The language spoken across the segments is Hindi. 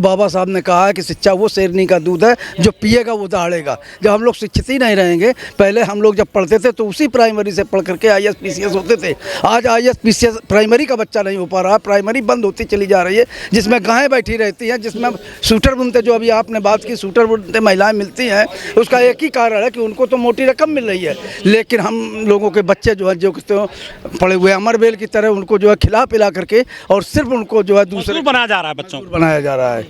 बाबा साहब ने कहा है कि शिक्षा वो शेरनी का दूध है जो पिएगा वो दहाड़ेगा। जब हम लोग शिक्षित ही नहीं रहेंगे, पहले हम लोग जब पढ़ते थे तो उसी प्राइमरी से पढ़ करके आईएएस पीसीएस होते थे। आज आईएएस पीसीएस प्राइमरी का बच्चा नहीं हो पा रहा, प्राइमरी बंद होती चली जा रही है, जिसमें गायें बैठी रहती हैं, जिसमें सूटर बुनते, जो अभी आपने बात की सूटर बुनते महिलाएँ मिलती हैं, उसका एक ही कारण है कि उनको तो मोटी रकम मिल रही है, लेकिन हम लोगों के बच्चे जो है जो पड़े हुए अमरबेल की तरह उनको जो है खिला पिला करके और सिर्फ उनको जो है दूसरे बनाया जा रहा है, बच्चों को बनाया जा रहा है।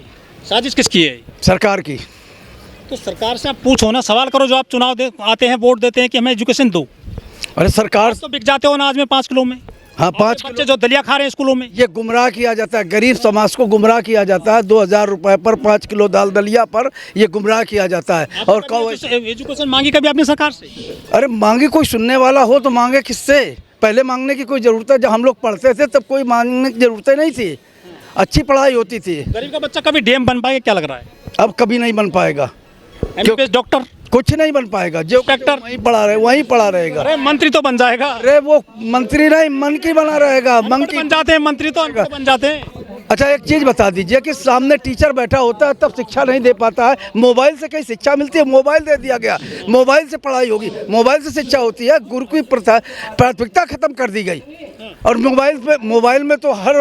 साजिश किसकी है? सरकार की। तो सरकार से आप पूछो ना, सवाल करो। जो आप चुनाव दे आते हैं, वोट देते हैं कि हमें एजुकेशन दो। अरे सरकार तो बिक जाते हो ना आज में 5 किलो में। हाँ, 5 बच्चे जो दलिया खा रहे हैं स्कूलों में। ये गुमराह किया जाता है, गरीब समाज को गुमराह किया जाता है। 2000 रुपए पर 5 किलो दाल दलिया पर ये गुमराह किया जाता है। और एजुकेशन मांगी कभी आपने सरकार से? अरे मांगी, कोई सुनने वाला हो तो मांगे किससे? पहले मांगने की कोई ज़रूरत है? जब हम लोग पढ़ते थे तब कोई मांगने की ज़रूरत नहीं थी, अच्छी पढ़ाई होती थी। गरीब का बच्चा कभी डीएम बन पाएगा क्या लग रहा है? अब कभी नहीं बन पाएगा। एमबीबीएस डॉक्टर कुछ नहीं बन पाएगा। जो डॉक्टर वहीं पढ़ा रहेगा। अरे मंत्री तो बन जाएगा। अरे वो मंत्री नहीं, मन की बना रहेगा। मन की बन जाते हैं मंत्री, तो बन जाते हैं। अच्छा, एक चीज़ बता दीजिए कि सामने टीचर बैठा होता है तब शिक्षा नहीं दे पाता है। मोबाइल से कहीं शिक्षा मिलती है? मोबाइल दे दिया गया, मोबाइल से पढ़ाई होगी, मोबाइल से शिक्षा होती है। गुरु की प्राथमिकता खत्म कर दी गई। और मोबाइल में तो हर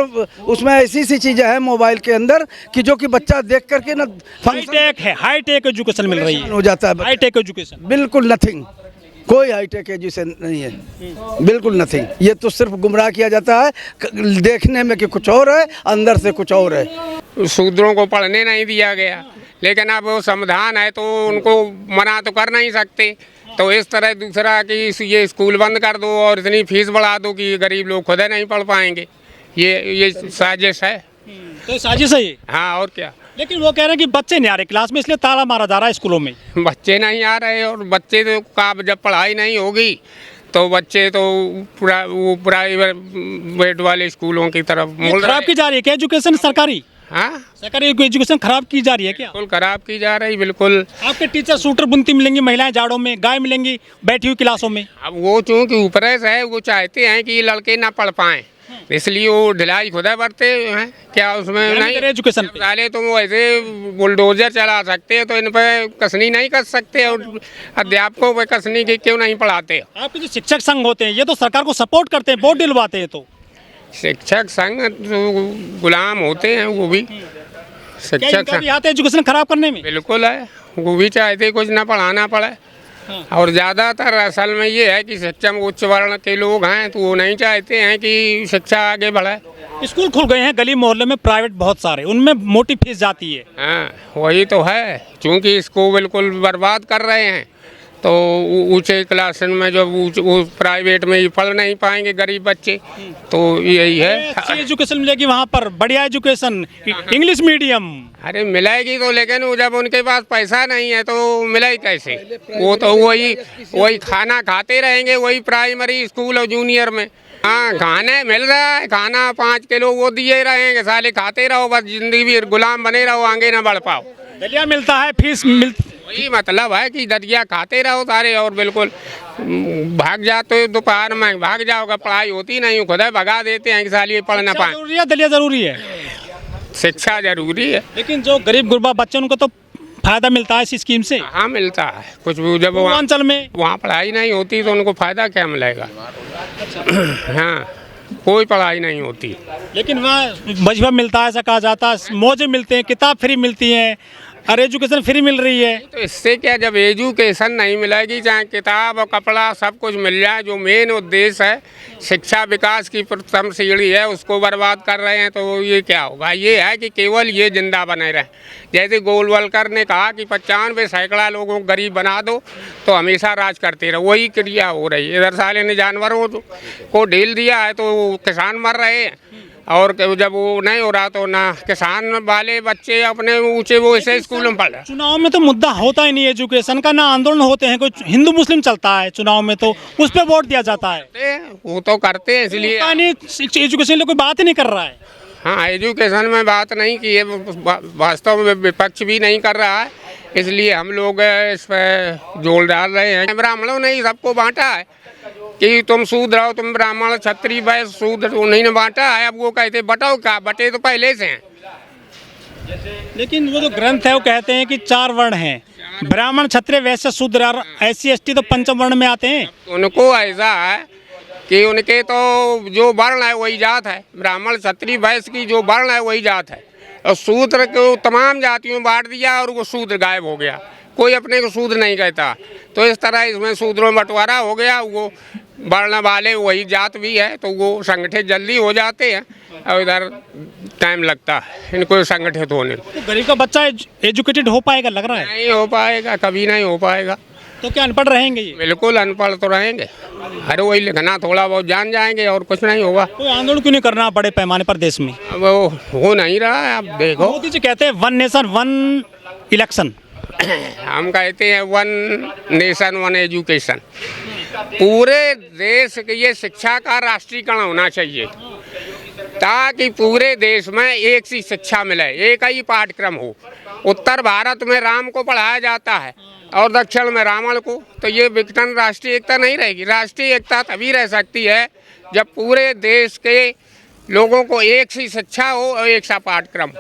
उसमें ऐसी सी चीज़ें हैं मोबाइल के अंदर कि जो कि बच्चा देख करके ना हाईटेक है, हाईटेक एजुकेशन मिल रही है, हो जाता है। हाईटेक एजुकेशन बिल्कुल नथिंग, कोई हाईटेक एजुकेशन नहीं है, बिल्कुल नथिंग। ये तो सिर्फ गुमराह किया जाता है, देखने में कि कुछ और है, अंदर से कुछ और है। शूद्रों को पढ़ने नहीं दिया गया, लेकिन अब वो संविधान है तो उनको मना तो कर नहीं सकते। तो इस तरह दूसरा कि ये स्कूल बंद कर दो और इतनी फीस बढ़ा दो कि गरीब लोग खुद नहीं पढ़ पाएंगे। ये साजिश है। तो साजिश है ये। हाँ, और क्या। लेकिन वो कह रहे हैं कि बच्चे नहीं आ रहे क्लास में, इसलिए ताला मारा जा रहा है स्कूलों में। बच्चे नहीं आ रहे, और बच्चे तो का जब पढ़ाई नहीं होगी तो बच्चे तो वो प्राइवेट वाले स्कूलों की तरफ मोड़ खराब की जा रही है क्या एजुकेशन सरकारी? हाँ, सरकारी एजुकेशन खराब की जा रही है क्या? बिल्कुल खराब की जा रही, बिल्कुल। आपके टीचर सूटर बुनती मिलेंगी, महिलाएं जाड़ों में, गाय मिलेंगी बैठी हुई क्लासों में। अब वो चूँकि ऊपर से है, वो चाहते हैं कि ये लड़के ना पढ़ पाएँ, इसलिए वो ढिलाई खुदा बढ़ते हैं। क्या उसमें नहीं एजुकेशन डाले तो वो ऐसे बुलडोजर चला सकते हैं, तो इन पर कसनी नहीं कर सकते, और अध्यापकों पर कसनी की क्यों नहीं पढ़ाते? आपके जो शिक्षक संघ होते हैं ये तो सरकार को सपोर्ट करते हैं, वोट दिलवाते हैं। तो शिक्षक संघ जो गुलाम होते हैं वो भी शिक्षक संघ आते एजुकेशन खराब करने में। बिल्कुल है, वो भी चाहते कुछ ना पढ़ाना पड़े। और ज़्यादातर असल में ये है कि शिक्षा में उच्च वर्ण के लोग हैं तो वो नहीं चाहते हैं कि शिक्षा आगे बढ़े। स्कूल खुल गए हैं गली मोहल्ले में, प्राइवेट बहुत सारे, उनमें मोटी फीस जाती है। हाँ, वही तो है, क्योंकि इसको बिल्कुल बर्बाद कर रहे हैं। तो ऊंचे क्लास में जब वो प्राइवेट में ही पढ़ नहीं पाएंगे गरीब बच्चे, तो यही है। अच्छी एजुकेशन मिलेगी वहाँ पर, बढ़िया एजुकेशन, इंग्लिश मीडियम। अरे मिलेगी तो, लेकिन वो जब उनके पास पैसा नहीं है तो मिलेगी कैसे? वो तो वही खाना खाते रहेंगे, वही प्राइमरी स्कूल और जूनियर में। हाँ, खाने मिल रहा है, खाना 5 किलो वो दिए रहेंगे, साले खाते रहो, बस जिंदगी भी गुलाम बने रहो, आगे ना बढ़ पाओ। दलिया मिलता है, फीस मिलती, वही मतलब है कि दलिया खाते रहो सारे, और बिल्कुल भाग जाते हो, दोपहर में भाग जाओगे, पढ़ाई होती नहीं, खुदा भगा देते हैं कि साले पढ़ ना पाए। जरूरी है, दलिया जरूरी है, शिक्षा जरूरी है, लेकिन जो गरीब गुरबा बच्चे उनको तो फायदा मिलता है इस स्कीम से। हाँ, मिलता है कुछ भी। जब पूर्वांचल में वहाँ पढ़ाई नहीं होती तो उनको फायदा क्या मिलेगा? हाँ, कोई पढ़ाई नहीं होती, लेकिन वहाँ मजबा मिलता है, ऐसा कहा जाता है, मौजे मिलते हैं, किताब फ्री मिलती हैं और एजुकेशन फ्री मिल रही है। तो इससे क्या, जब एजुकेशन नहीं मिलेगी, चाहे किताब और कपड़ा सब कुछ मिल जाए, जो मेन उद्देश्य है शिक्षा विकास की प्रथम सीढ़ी है, उसको बर्बाद कर रहे हैं, तो ये क्या होगा? ये है कि केवल ये जिंदा बने रहे। जैसे गोलवलकर ने कहा कि 95 सैकड़ा लोगों को गरीब बना दो तो हमेशा राज करते रहो, वही क्रिया हो रही है। इधर साले ने जानवरों को ढील दिया है तो किसान मर रहे हैं, और जब वो नहीं हो रहा तो ना किसान वाले बच्चे अपने ऊंचे वो ऐसे स्कूलों में पढ़ रहे। चुनाव में तो मुद्दा होता ही नहीं एजुकेशन का, ना आंदोलन होते हैं, कुछ हिंदू मुस्लिम चलता है चुनाव में, तो उस पर वोट दिया जाता है। वो तो करते हैं, इसलिए एजुकेशन कोई बात ही नहीं कर रहा है। हाँ, एजुकेशन में बात नहीं की है, वास्तव में विपक्ष भी नहीं कर रहा है, इसलिए हम लोग इस पर जोर डाल रहे हैं। ब्राह्मणों ने ही सबको बांटा है कि तुम शूद्र हो, तुम ब्राह्मण क्षत्रिय वैश्य शूद्र, उन्हीं ने बांटा है। अब वो कहते बटाओ, क्या बटे तो पहले से हैं। लेकिन वो जो ग्रंथ है वो कहते हैं कि 4 वर्ण हैं, ब्राह्मण क्षत्रिय वैश्य शूद्र और SC ST तो पंचम वर्ण में आते हैं। उनको ऐसा है कि उनके तो जो वर्ण है वही जात है, ब्राह्मण क्षत्रिय वैश्य की जो वर्ण है वही जात है, और शूद्र को तमाम जातियों में बांट दिया और वो शूद्र गायब हो गया, कोई अपने को शूद्र नहीं कहता। तो इस तरह इसमें शूद्रों में बंटवारा हो गया, वो वर्ण वाले वही जात भी है तो वो संगठित जल्दी हो जाते हैं और इधर टाइम लगता है इनको संगठित होने में। तो गरीब का बच्चा एजुकेटेड हो पाएगा लग रहा है? नहीं हो पाएगा, कभी नहीं हो पाएगा। तो क्या अनपढ़ रहेंगे ये? बिल्कुल अनपढ़ तो रहेंगे, अरे वही लिखना थोड़ा बहुत जान जाएंगे और कुछ नहीं होगा। कोई आंदोलन क्यों नहीं करना बड़े पैमाने पर देश में? अब वो हो नहीं रहा है, अब देखो। मोदी जी कहते हैं 1 नेशन 1 इलेक्शन, हम कहते हैं 1 नेशन 1 एजुकेशन। पूरे देश के ये शिक्षा का राष्ट्रीयकरण होना चाहिए ताकि पूरे देश में एक सी शिक्षा मिले, एक ही पाठ्यक्रम हो। उत्तर भारत में राम को पढ़ाया जाता है और दक्षिण में रावण को, तो ये विघटन राष्ट्रीय एकता नहीं रहेगी। राष्ट्रीय एकता तभी रह सकती है जब पूरे देश के लोगों को एक सी शिक्षा हो और एक सा पाठ्यक्रम,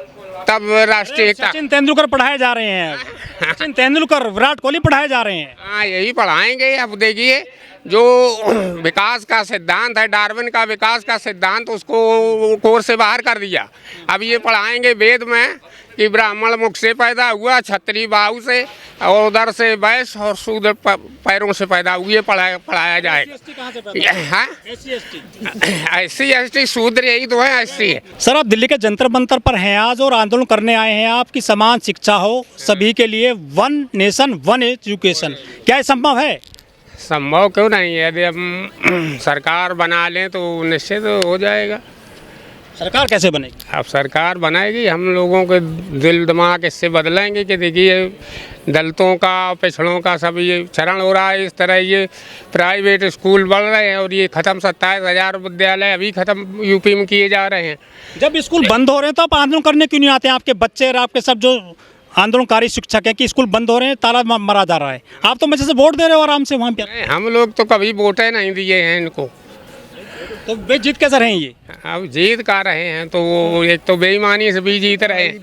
तब राष्ट्रीय एकता। सचिन तेंदुलकर पढ़ाए जा रहे हैं, सचिन तेंदुलकर, विराट कोहली पढ़ाए जा रहे हैं। हाँ, यही पढ़ाएंगे। अब देखिए जो विकास का सिद्धांत है, डार्विन का विकास का सिद्धांत, उसको कोर्स से बाहर कर दिया। अब ये पढ़ाएंगे वेद में कि ब्राह्मण मुख से पैदा हुआ, क्षत्रिय बाहु से, और उधर से वैश्य और शूद्र पैरों से पैदा हुए, पढ़ाया जाएगा। SC ST शूद्र यही तो है, SC है। सर आप दिल्ली के जंतर मंतर पर हैं आज और आंदोलन करने आए हैं आपकी समान शिक्षा हो सभी के लिए, 1 नेशन 1 एजुकेशन, क्या ये संभव है? संभव क्यों नहीं है, यदि हम सरकार बना लें तो निश्चित हो जाएगा। सरकार कैसे बनेगी? अब सरकार बनाएगी, हम लोगों के दिल दिमाग इससे बदलेंगे कि देखिए दलितों का, पिछड़ों का सब ये क्षरण हो रहा है। इस तरह ये प्राइवेट स्कूल बढ़ रहे हैं और ये ख़त्म 27,000 विद्यालय अभी ख़त्म यूपी में किए जा रहे हैं। जब स्कूल बंद हो रहे हैं तो आप आंदोलन करने क्यों नहीं आते हैं? आपके बच्चे और आपके सब जो आंदोलनकारी शिक्षक हैं कि स्कूल बंद हो रहे हैं, ताला मरा जा रहा है, आप तो मजे से वोट दे रहे हो आराम से वहाँ पे। हम लोग तो कभी वोटें नहीं दिए हैं इनको, तो वे जीत कैसे रहे हैं ये? अब जीत का रहे हैं तो एक तो बेईमानी से भी जीत रहे हैं।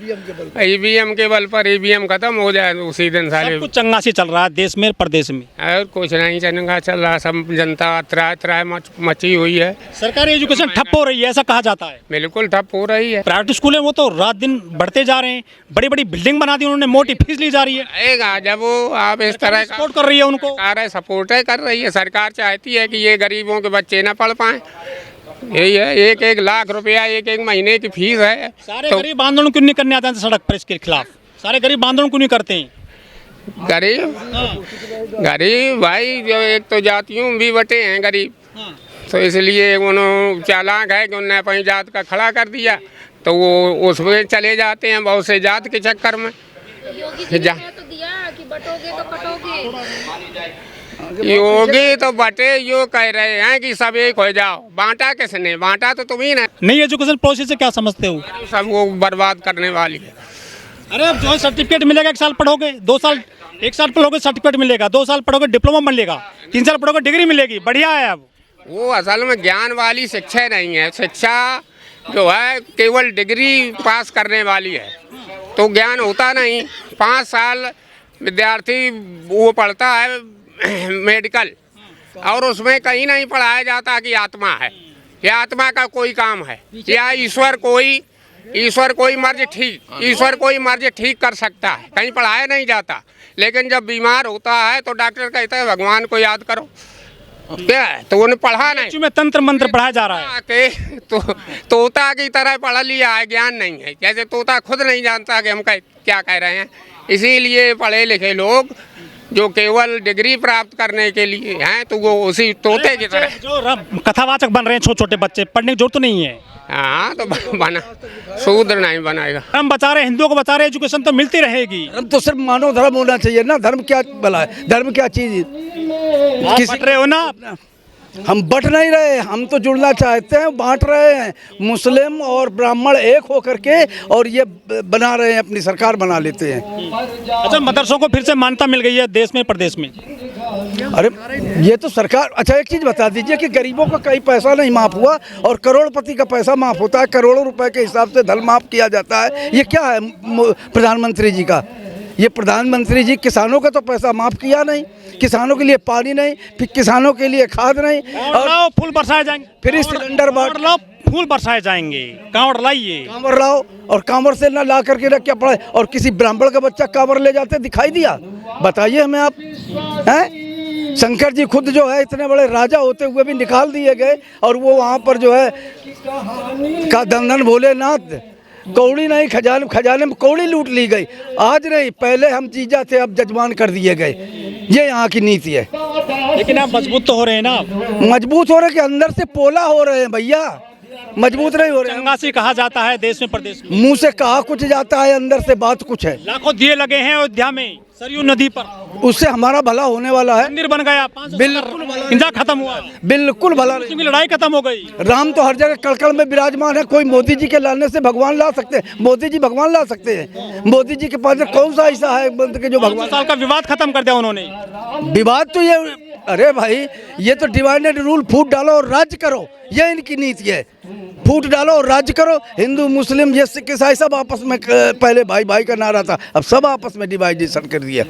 EVM के बल पर EVM खत्म हो जाए तो उसी दिन सारे सब कुछ चंगा से चल रहा है देश में, प्रदेश में, और कुछ नहीं चंगा चल रहा। सब जनता त्राय मची हुई है। सरकारी एजुकेशन ठप हो रही है ऐसा कहा जाता है। बिल्कुल ठप हो रही है। प्राइवेट स्कूल है वो तो रात दिन बढ़ते जा रहे हैं, बड़ी बड़ी बिल्डिंग बना दी उन्होंने, मोटी फीस ली जा रही है। आएगा जब वो आप इस तरह का सपोर्ट कर रही है उनको, सरकार सपोर्ट कर रही है। सरकार चाहती है कि ये गरीबों के बच्चे ना पढ़ पाएं, यही है। 1-1 लाख रुपया 1-1 महीने की फीस है। सारे गरीब आंदोलन क्यों नहीं करने आते हैं सड़क पर इसके खिलाफ? सारे गरीब आंदोलन क्यों नहीं करते हैं? गरीब भाई जो एक तो जातियों में भी बटे हैं गरीब, तो इसलिए उन्होंने चालाक है कि उन्होंने अपनी जात का खड़ा कर दिया, तो वो उसमें चले जाते हैं बहुत से जात के चक्कर में। योगी जी ने तो दिया कि बटोगे तो कटोगे। योगी तो बटे यो कह रहे हैं कि सब एक हो जाओ। बांटा किसने? बांटा तो तुम ही ना। नई एजुकेशन पॉलिसी से क्या समझते हो? सब वो बर्बाद करने वाली है। अरे अब जो है सर्टिफिकेट मिलेगा, 1 साल पढ़ोगे, 2 साल, 1 साल पढ़ोगे सर्टिफिकेट मिलेगा, 2 साल पढ़ोगे डिप्लोमा मिलेगा, 3 साल पढ़ोगे डिग्री मिलेगी, बढ़िया है। अब वो असल में ज्ञान वाली शिक्षा नहीं है। शिक्षा जो है केवल डिग्री पास करने वाली है, तो ज्ञान होता नहीं। 5 साल विद्यार्थी वो पढ़ता है मेडिकल, और उसमें कहीं नहीं पढ़ाया जाता कि आत्मा है, या आत्मा का कोई काम है, या ईश्वर कोई मर्ज ठीक कर सकता है, कहीं पढ़ाया नहीं जाता। लेकिन जब बीमार होता है तो डॉक्टर कहता है भगवान को याद करो, क्या है? तो उन्हें पढ़ा नहीं। में तंत्र मंत्र पढ़ाया जा रहा है के तो तोता की तरह पढ़ लिया है, ज्ञान नहीं है। जैसे तोता खुद नहीं जानता कि हम क्या कह रहे हैं। इसीलिए पढ़े लिखे लोग जो केवल डिग्री प्राप्त करने के लिए हैं, तो वो उसी तोते की तरह जो कथावाचक बन रहे हैं, छोटे छोटे बच्चे, पढ़ने की जरूरत तो नहीं है। हाँ, तो बना शूद्र नहीं बनाएगा। हम बचा रहे, हिंदुओं को बचा रहे, एजुकेशन तो मिलती रहेगी। धर्म तो सिर्फ मानव धर्म होना चाहिए ना। धर्म क्या भला है? धर्म क्या चीज? बट रहे हो ना, हम बट नहीं रहे, हम तो जुड़ना चाहते हैं, बांट रहे हैं। मुस्लिम और ब्राह्मण एक होकर के और ये बना रहे हैं, अपनी सरकार बना लेते हैं। अच्छा, मदरसों को फिर से मान्यता मिल गई है देश में, प्रदेश में? अरे ये तो सरकार, अच्छा एक चीज़ बता दीजिए कि गरीबों का कहीं पैसा नहीं माफ़ हुआ और करोड़पति का पैसा माफ़ होता है, करोड़ों रुपए के हिसाब से धन माफ़ किया जाता है। ये क्या है प्रधानमंत्री जी का? ये प्रधानमंत्री जी किसानों का तो पैसा माफ़ किया नहीं, किसानों के लिए पानी नहीं, फिर किसानों के लिए खाद नहीं, और लाओ फूल बरसाए जाएंगे, फ्री सिलेंडर और लाओ फूल बरसाए जाएंगे, कांवड़ लाइए, कांवर लाओ, और कांवर से ना ला करके रख क्या पड़ा है? और किसी ब्राह्मण का बच्चा कांवर ले जाते दिखाई दिया? बताइए हमें आप, हैं? शंकर जी खुद जो है इतने बड़े राजा होते हुए भी निकाल दिए गए, और वो वहाँ पर जो है का दंदन भोलेनाथ, कौड़ी नहीं खजाने में कौड़ी लूट ली गई। आज नहीं, पहले हम जीजा थे, अब जजमान कर दिए गए। ये यहाँ की नीति है। लेकिन आप मजबूत तो हो रहे हैं ना? मजबूत हो रहे कि अंदर से पोला हो रहे हैं भैया, मजबूत नहीं हो रहे हैं। चंगासी कहा जाता है देश में प्रदेश में, मुंह से कहा कुछ जाता है, अंदर से बात कुछ है। लाखों दिए लगे हैं अयोध्या में सरयू नदी पर, उससे हमारा भला होने वाला है। मंदिर बन गया, बिल्कुल हिंसा खत्म हुआ, बिल्कुल भला मुस्लिम की लड़ाई खत्म हो गई। राम तो हर जगह कड़कड़ में विराजमान है। कोई मोदी जी के लाने से भगवान ला सकते हैं? मोदी जी भगवान ला सकते हैं? मोदी जी के पास कौन सा ऐसा है कि जो 500 भगवान? साल का विवाद खत्म कर दिया उन्होंने। विवाद तो ये, अरे भाई ये तो डिवाइडेड रूल, फूट डालो और राज्य करो, ये इनकी नीति है। फूट डालो और राज्य करो। हिंदू मुस्लिम ये सिख ईसाई सब आपस में, पहले भाई भाई का नारा था, अब सब आपस में डिवाइडेशन कर दिया।